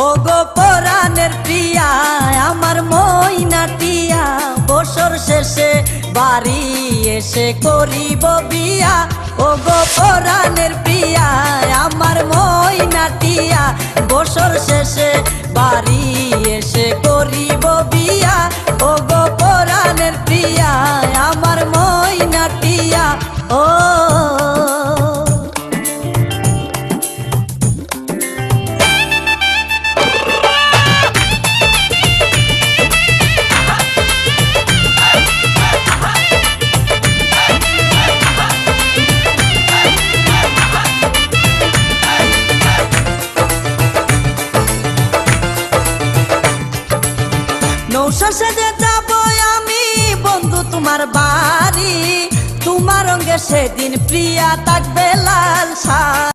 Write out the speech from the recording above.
ওগো পরাণের প্রিয়া আমার মইনাটিয়া, বছর শেষে বাড়ি এসে করিব বিয়া। ওগো পরাণের প্রিয়া আমার মইনাটিয়া, বছর শেষে বাড়ি এসে করিব বিয়া। ওগো পরাণের প্রিয়া আমার মইনাটিয়া ও। নৌশাসে যে যাবো আমি বন্ধু তোমার বাড়ি, তোমার রঙে সেদিন প্রিয়া থাকবে লাল শাড়ি।